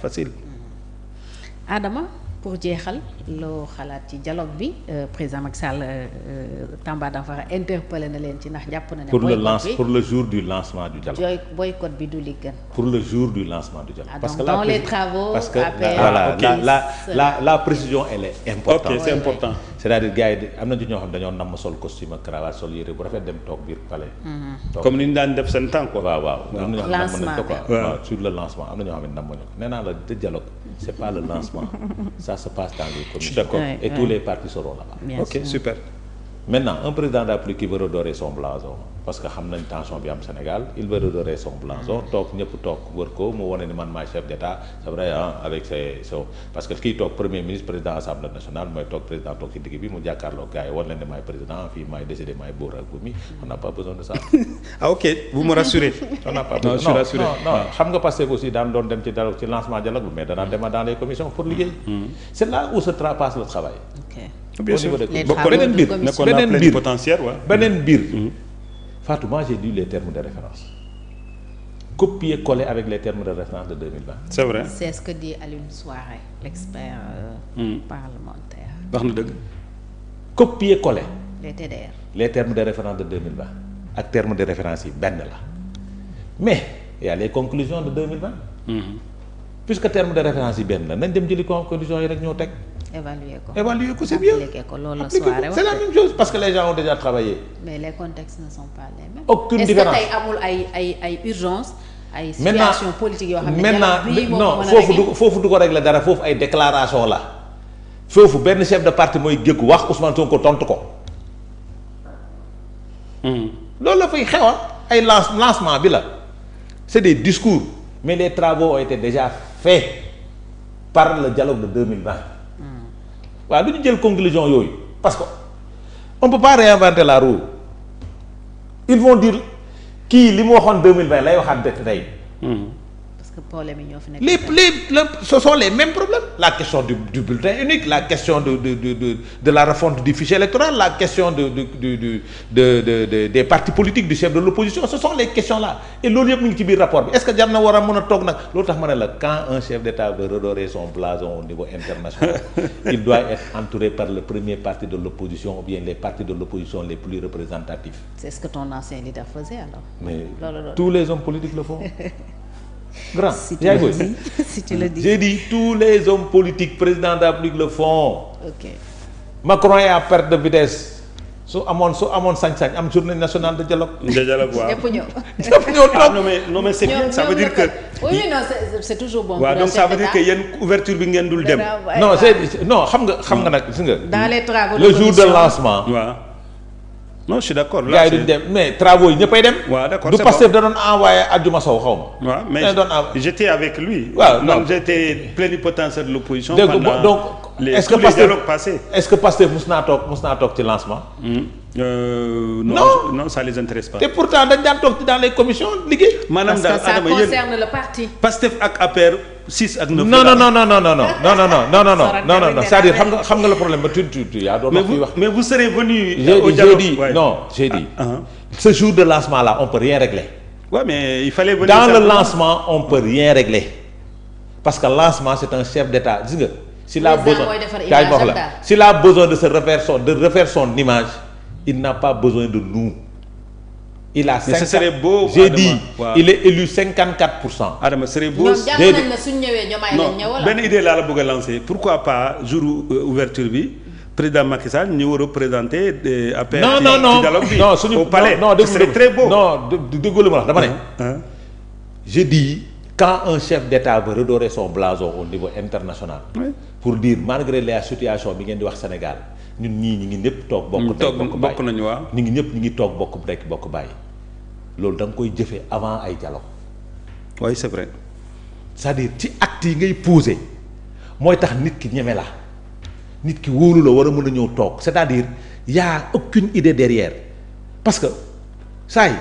facile. Adama pour jeexal loo xalaat ci dialogue bi président Macky Sall Tamba Danfara interpellé na leen ci ndax jàpp na ne. pour le jour du lancement du dialogue. boycott bi du li gën. pour le jour du lancement du dialogue. parce que dans les travaux. parce que voilà la précision elle est importante. ok c'est important. c'est-à-dire gars yi am na ci ñoo xam dañoo namm sol costume ak cravate sol yére bu rafet dem toog biir palais. comme ni ñu daan def seen temps quoi. waaw am na ñoo xam ne namm nañ ko quoi. waaw sur le lancement am na ñoo xam ne namm nañ ko nee naa la de dialogue c'est pas le lancement ça se passe dans les commissions. Je suis d'accord. Et tous les partis seront là-bas. Bien ok sûr. super. Maintenant un président de la République qui veut redorer son blason parce que xam nañ tension bi am Sénégal il veut redorer son blason toog ñëpp toog wër ko mu wane ni man maay chef d'État c'est vrai avec ses parce que kii toog premier ministre président assemblée nationale mooy toog président toog ci digg bi mu jàkkaarloo gars yi wan leen ne maay président fii maay décidé maay buur ak bu mi on n'a pas besoin de ça. ah ok vous me rassurez. on n'a pas non je suis rassuré. non xam nga Pastef aussi daan doon dem ci dialogue ci lancement dialogue bi mais danaa dem dans les commissions pour liggéey. c'est là où se passe le travail. ok bien sûr beneen biir beneen biir potentiel waaw. beneen biir. Fatou, moi j'ai lu les termes de référence. Copier-coller avec les termes de référence de 2020. c'est vrai. c'est ce que dit Alioune Souaré l'expert parlementaire. wax na dëgg. Copier-coller les TDR. les termes de référence de 2020 ak termes de référence yi benn la mais il y a les conclusions de 2020. Puisque termes de référence yi benn la nañ dem jëli conclusions yi rek ñoo teg. évaluer ko c'est bien. appliquer ko loolu la Souaré wax c'est la même chose parce que les gens ont déjà travaillé. mais les contextes ne sont pas les mêmes. aucune différence est-ce que tey amul ay urgence ay situation politique yoo xam ne maintenant non foofu du ko régler dara foofu ay déclaration la foofu benn chef de parti mooy gékku wax Ousmane Sonko tontu ko. loolu la fay xew ay lancement bi la c'est des discours mais les travaux ont été déjà faits par le dialogue de 2020. waaw du ñu jël conclusion yooyu parce que on peut pas réinventer la roue ils vont dire kii li mu waxoon 2020 lay waxaat dëkk tey. parce que problème yi ñoo fi nekk. ce sont les mêmes problèmes la question du bulletin unique la question de la refonte du fichier électoral la question des partis politiques du chef de l'opposition ce sont les questions là et loolu yëpp mu ngi ci biir rapport bi est-ce que jar na war a mën a toog nag loolu tax ma ne la quand un chef d'État veut redorer son blason au niveau international il doit être entouré par le premier parti de l'opposition ou bien les partis de l'opposition les plus représentatifs. c'est ce que ton ancien leader faisait alors. mais tous les hommes politiques le font. Grand si tu le dis si tu le dis. J'ai dit tous les hommes politiques président de la République le font. ok Macron est à perte de vitesse su amoon sañ-sañ am journée nationale de dialogue. de dialogue waaw ñëpp ñëw. ñëpp ñëw toog. non mais c'est bien ça veut dire que. oui non c'est toujours bon. waaw donc ça veut dire que yéen ouverture bi ngeen dul dem. non xam nga nag gis nga. dans les travaux le jour de lancement. waaw. non je suis d'accord. gars yi duñ dem mais travaux yi ñëppay dem. waaw d'accord du Pastef da doon envoyé Adjuma Sow xaw ma. waaw mais j'étais avec lui. waaw non j'étais plénipotentiaire de l'opposition. pendant donc est-ce que tous les dialogues passés. est-ce que Pastef mus naa toog ci lancement. non ça les intéresse pas. te pourtant dañ daan toog dans les commissions liggéey. maanaam daal parce que ça concerne le parti. Pastef ak APR 6 ak 9. non c'est-à-dire xam nga le problème ba tu yaa doon wax fii wax. mais vous serez venu. j'ai dit ce jour de lancement là on peut rien régler. Ouais mais il fallait venir. Dans le lancement on peut rien régler parce que lancement c'est un chef d'État gis nga. s'il a besoin de refaire son image il n'a pas besoin de nous. Il a 50. Mais ce serait beau. J'ai dit il est élu 54%. Adama serait beau. ñoom jàpp nañ ne suñ ñëwee ñoom ay lañ ñëw wala. benn idée laa la bëgg a lancer pourquoi pas jour ouverture bi président Macky Sall ñu war a présenter APR. non suñu au palais ce serait très beau. non déglu ma wax dama ne. je dis quand un chef d'État veut redorer son blason au niveau international. pour dire malgré la situation bi ngeen di wax Sénégal. ñun ñii ñi ngi ñëpp toog bokk nañu waaw ñi ngi ñëpp ñi ngi toog bokk bàyyi loolu da nga koy jëfee avant ay dialogue. oui c'est vrai. c'est-à-dire ci actes yi ngay poser mooy tax nit ki ñeme la nit ki wóolu la war a mën a ñëw toog c'est-à-dire y a aucune idée derrière parce que saa yi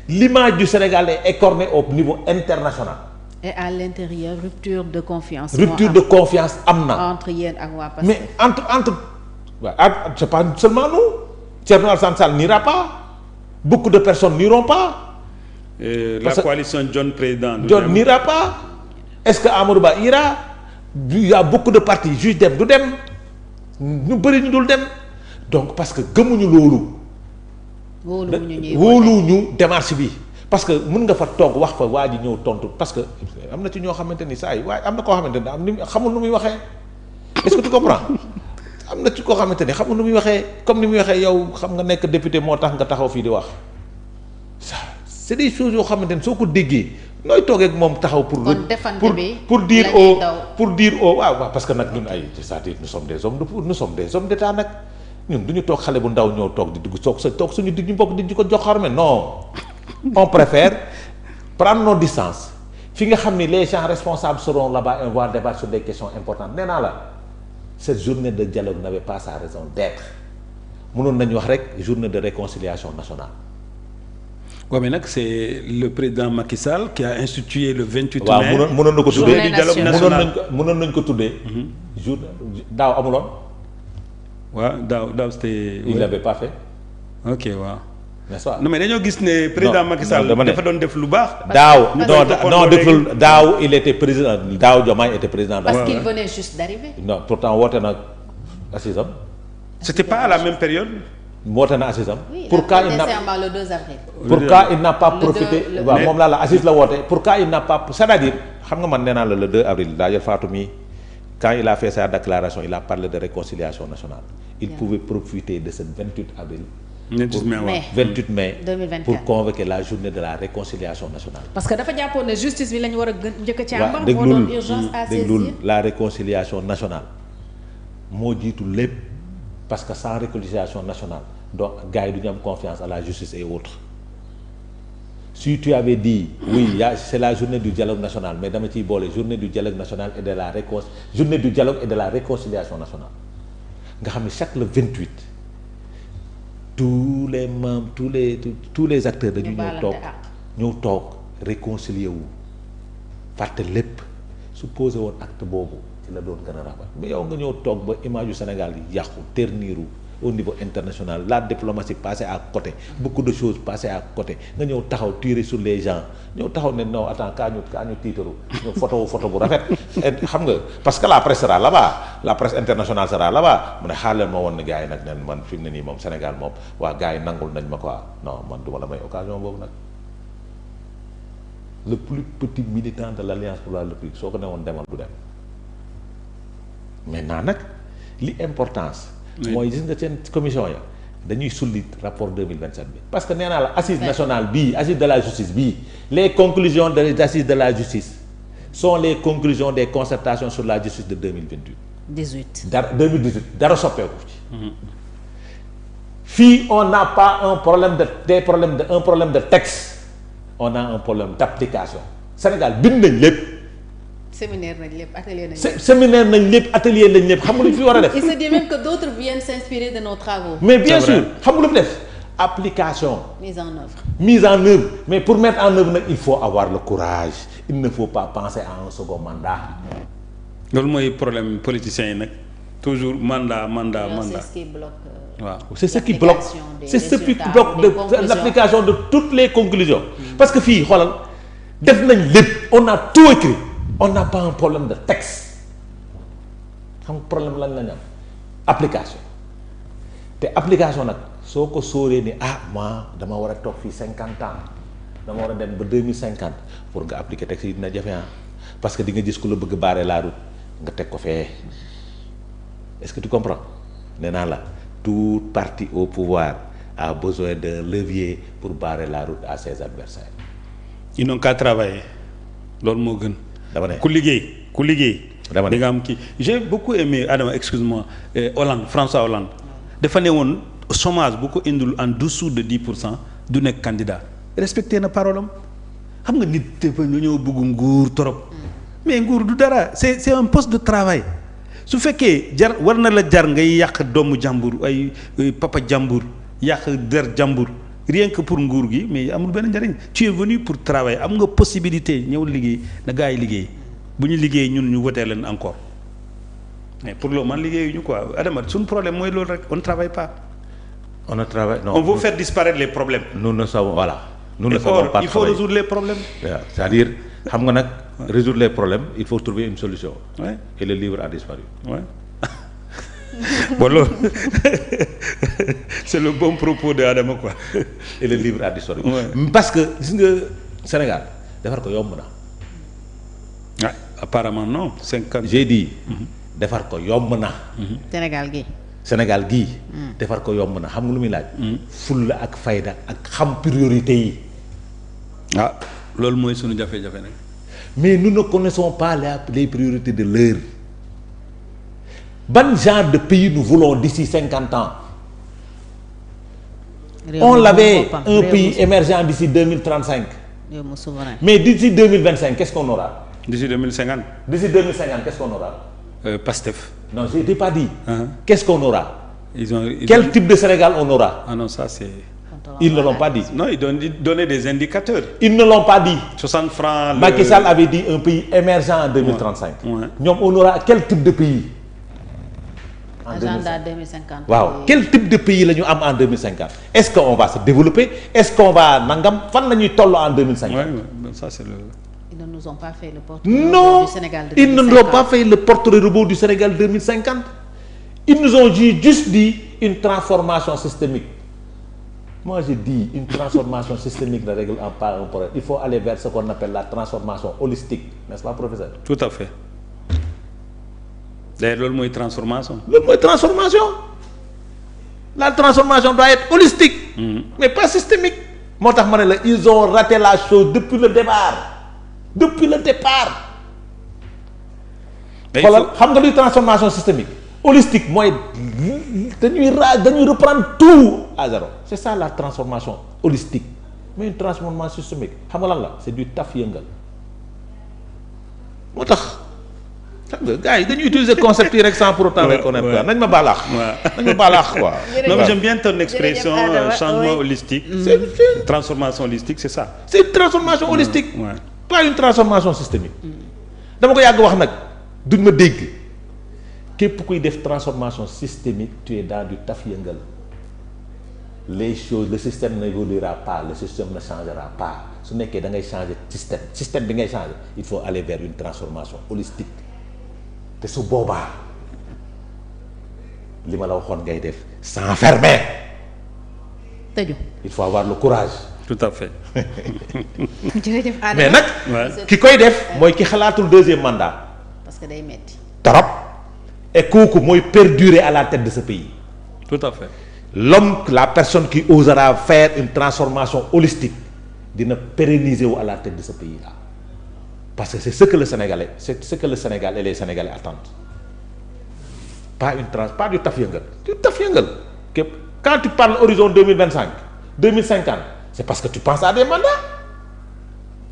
l'image du Sénégal est écornée au niveau international. et à l'intérieur rupture de confiance. am na. entre yéen ak waa Pastef. mais entre waaw c'est pas seulement nous Thierno Alassane Sall n'ira pas beaucoup de personnes n'iront pas. La coalition John président. John n'ira pas est-ce que Amadou Ba ira? Il y a beaucoup de partis juge dem du dem ñu bëri ñu dul dem donc parce que gëmuñu loolu. wóoluwuñu démarche bi. parce que mën nga fa toog wax fa waa ji ñëw tontu parce que am na ci ñoo xamante ni saa yi waaye am na koo xamante ni am ni xamul nu muy waxee est-ce que tu comprends am na ci koo xamante ni xamul nu muy waxee comme ni muy waxee yow xam nga nekk député moo tax nga taxaw fii di wax ça c'est des choses yoo xamante ni soo ko déggee nooy toogee ak moom taxaw pour dire au waaw parce que nag ñun ay c'est-à-dire nous sommes des hommes d'état nag ñun du ñu toog xale bu ndaw ñëw toog di dugg toog suñu digg ñu bokk di ko jox xarme non on préfère prendre nos distances fi nga xam ni les gens responsables seront là-bas et on va débattre sur des questions importantes nee naa la cette journée de dialogue n'avait pas sa raison d'être mënoon nañu wax rek journée de réconciliation nationale. waaw mais nag c'est le président Macky Sall qui a institué le 28 mai. waaw mënoon na ko tuddee journée du dialogue national mënoon nañ ko tuddee. jour daaw amuloon. waaw daaw c'était. il l'avait pas fait. ok waaw. n'est-ce pas non mais dañoo gis ne président Macky Sall dafa doon def lu baax. non deful daaw il était président daaw Diomaye était président. parce qu'il venait juste d'arriver. non pourtant woote na assise am. c'était pas à la même période. woote na assise am. pourquoi il n'a le 2 avril. pourquoi il n'a pas profité waaw moom laa la assise la woote pourquoi il n'a pas c'est-à-dire xam nga man nee naa la le 2 avril daajal Fatou mi quand il a fait sa déclaration il a parlé de réconciliation nationale. il pouvait profiter de ce 28 avril. 28 mai 2024 pour convoquer la journée de la réconciliation nationale. parce que dafa jàppoon ne justice bi la ñu war a njëkk a càmbar. moo doon urgence à saisir déglul la réconciliation nationale moo jiitu lépp parce que sans réconciliation nationale donc gars yi du ñu am confiance à la justice et autres si tu avais dit oui c'est la journée du dialogue national mais dama ciy boole journée du dialogue national et de la journée du dialogue et de la réconciliation nationale nga xam ne chaque le 28. tous les membres tous les acteurs dañu ñëw toog réconcilier wu fàtte lépp su posé woon acte boobu ci la doon gën a rafet mais yow nga ñëw toog ba image yu Sénégal yi yàqu terniru au niveau international la diplomatie passée à côté beaucoup de choses passées à côté nga ñëw taxaw tirer sur les gens ñëw taxaw ne non attends kaa ñu tiitaru ñu photo bu rafet xam nga parce que la presse sera là-bas la presse internationale sera là-bas mu ne xaar leen ma woon ne gars yi nag nen man fi mu ne nii moom Sénégal moom waa gars yi nangul nañ ma quoi non man du ma la may occasion boobu nag le plus petit militant de l'Alliance pour la République soo ko ne woon demal du dem maintenant nag li importance mooy gis nga seen commission ya dañuy sulli rapport 2027 bi parce que nee naa la assise nationale bii assise de la justice bii les conclusions des assises de la justice sont les conclusions des concertations sur la justice de 2018 dara soppeeku ci fii on n'a pas un problème de texte on a un problème d'application Sénégal bind nañ lépp séminaire nañ lépp atelier nañ lépp xam nga lu ñu fi war a def. il se dit même que d'autres viennent s'inspirer de nos travaux. mais bien sûr xam nga lu mu def application. mise en œuvre mais pour mettre en œuvre nag il faut avoir le courage il ne faut pas penser à un second mandat. loolu mooy problème politicien yi nag toujours mandat. c'est ce qui bloque. waaw c'est ce qui bloque de l'application de toutes les conclusions. parce que fii xoolal def nañ lépp on a tout écrit. on n'a pas un problème de texte xam problème lañ am application te application nag soo ko sóoree ni moi dama war a toog fii 50 ans dama war a dem ba 2050 pour nga appliquer texte yi dina jafe parce que di nga gis ku la bëgg barrer la route nga teg ko fee est-ce que tu comprends nee naa la tout parti au pouvoir a besoin d'un levier pour barrer la route à ses adversaires. ils n'ont qu'à travailler loolu moo gën. ku liggéey di nga am kii j'ai beaucoup aimé Adama excuse-moi François Hollande dafa ne woon chômage bu ko indul en dessous de 10% du nekk candidat respecté na parole am xam nga nit dafa ñoo bëgg nguur trop mais nguur du dara c'est un poste de travail su fekkee war na la jar ngay yàq doomu jàmbur ay papa jàmbur yàq der jàmbur rien que pour nguur gi mais amul benn njariñ tu es venu pour travailler am nga possibilité ñëw liggéey na gars yi liggéey bu ñu liggéey ñun ñu voter leen encore mais pour le moment liggéeyuñu quoi Adama suñu problème mooy loolu rek on ne travaille pas. on ne travaille non on veut faire disparaître les problèmes. nous ne savons voilà. nous ne savons pas il faut résoudre les problèmes. c'est-à-dire xam nga nag résoudre les problèmes il faut trouver une solution. Ouais. Et le livre a disparu. Ouais. Bon loolu c'est le bon propos de Adama quoi. Et le livre a disparu. Ouais. Parce que gis nga Sénégal defar ko yomb na. Ah, apparemment non 50. J'ai dit defar ko yomb na. Sénégal gi. Sénégal gii. defar ko yomb na xam nga lu muy laaj. fulla ak fayda ak xam priorité yi. Ah loolu mooy sunu jafe-jafe nag. Mais nous ne connaissons pas les priorités de l'heure. Ban genre de pays nous voulons d'ici 50 ans? On l'avait, un pays émergent d'ici 2035. Mais d'ici 2025, qu'est-ce qu'on aura? D'ici 2050. D'ici 2050, qu'est-ce qu'on aura? Pastef. Non, je n'ai pas dit. Qu'est-ce qu'on aura? Quel ont... type de Sénégal on aura? Ah non, ça c'est... Ils ne l'ont pas dit. Non, ils donnaient des indicateurs. Ils ne l'ont pas dit. 60 francs... Macky Sall avait dit un pays émergent en 2035. Ouais. On aura quel type de pays? Agenda 2050. Waaw quel type de pays la ñu am en 2050? Est-ce qu'on va se développer? Est-ce qu'on va nangam fan la ñuy toll en 2050? Ouais, ça c'est le... Ils ne nous ont pas fait le portrait-robot Non, du Sénégal de 2050. ils ne nous ont pas fait le portrait-robot du Sénégal 2050. Ils nous ont juste dit une transformation systémique. Moi je dis une transformation systémique ne règle pas un problème. Il faut aller vers ce qu'on appelle la transformation holistique, n'est-ce pas, professeur? Tout à fait. D'ailleurs loolu mooy transformation. Loolu mooy transformation. La transformation doit être holistique. Mais pas systémique. Moo tax ma ne la ils ont raté la chose depuis le départ. Depuis le départ. xoolal xam nga luy transformation systémique. Holistique mooy dañuy reprendre tout à zéro. C'est ça la transformation holistique. Mais une transformation systémique xam nga lan la c'est du taf yëngal. moo tax xam nga gars yi dañuy utiliser concept yi rek sans pour autant reconnaître quoi nañ ma baalaax. nañ ma baalaax quoi. Non mais j'aime bien ton expression changement holistique. C'est une transformation holistique c'est ça. C'est une transformation holistique. Ouais. Pas une transformation systémique. dama ko yàgg wax nag duñ ma dégg képp kuy def transformation systémique tu es dans du taf yëngal. Les choses le système n'évoluera pas le système ne changera pas su nekkee da ngay changer système bi ngay changer il faut aller vers une transformation holistique te su boobaa li ma la waxoon ngay def s'enfermer. tëju. Il faut avoir le courage. Tout à fait. jërëjëf Adama mais nag ki koy def mooy ki xalaatul deuxième mandat. parce que day metti. trop et kooku mooy perdurer à la tête de ce pays. Tout à fait. L'homme, la personne qui osera faire une transformation holistique dina pérenniser wu à la tête de ce pays-là parce que c'est ce que le Sénégal et les Sénégalais attendent. Pas du taf yëngal du taf yëngal képp quand tu parles horizon 2025 2050 c'est parce que tu penses à des mandats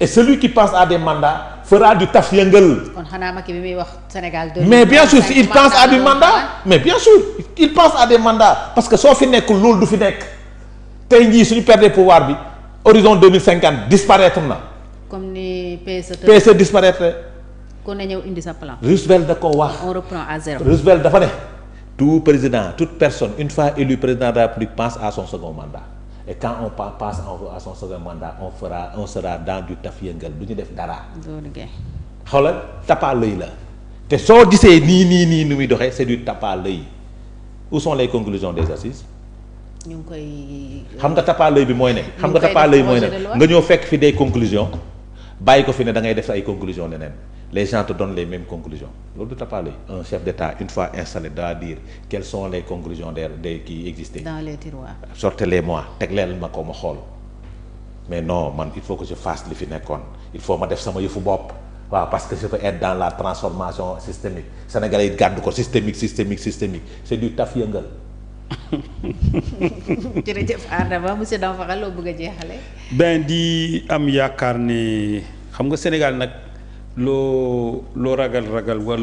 et celui qui pense à des mandats fera du taf yëngal. kon xanaa Macky bi muy wax Sénégal. Mais bien sûr il pense à du mandat mais bien sûr il pense à des mandats parce que soo fi nekkul loolu du fi nekk tey jii suñu perdre pouvoir bi horizon 2050 disparaître na. comme ni PSE disparaître. ku ne ñëw indi sa plan. Roosevelt da ko wax. on reprend à zéro. Roosevelt dafa ne tout président toute personne une fois élu président de la République pense à son second mandat et quand on passe à son second mandat on sera dans du taf yëngal du ñu def dara. xoolal tapaa lëy la te soo gisee nii nu muy doxee c'est du tapaa lëy. Où sont les conclusions des assises? ñu ngi koy. xam nga tapaa lëy bi mooy ne. xam nga tapaa lëy mooy ne nga ñëw fekk fi des conclusions bàyyi ko fi ne da ngay def ay conclusions leneen les gens te donnent les mêmes conclusions loolu du tapaa lëy. Un chef d'État une fois installé doit dire quelles sont les conclusions des qui existaient. dans les tiroirs. sortez-les-moi teg leen ma ko ma xool mais non man il faut que je fasse li fi nekkoon il faut ma def sama yëfu bopp. waaw parce que je peux être dans la transformation systémique Sénégalais yi gàddu ko systémique c'est du taf yëngal. jërëjëf Adama monsieur Danfakha loo bëgg a jeexale. Ben di am yaakaar ne xam nga Sénégal nag loo ragal war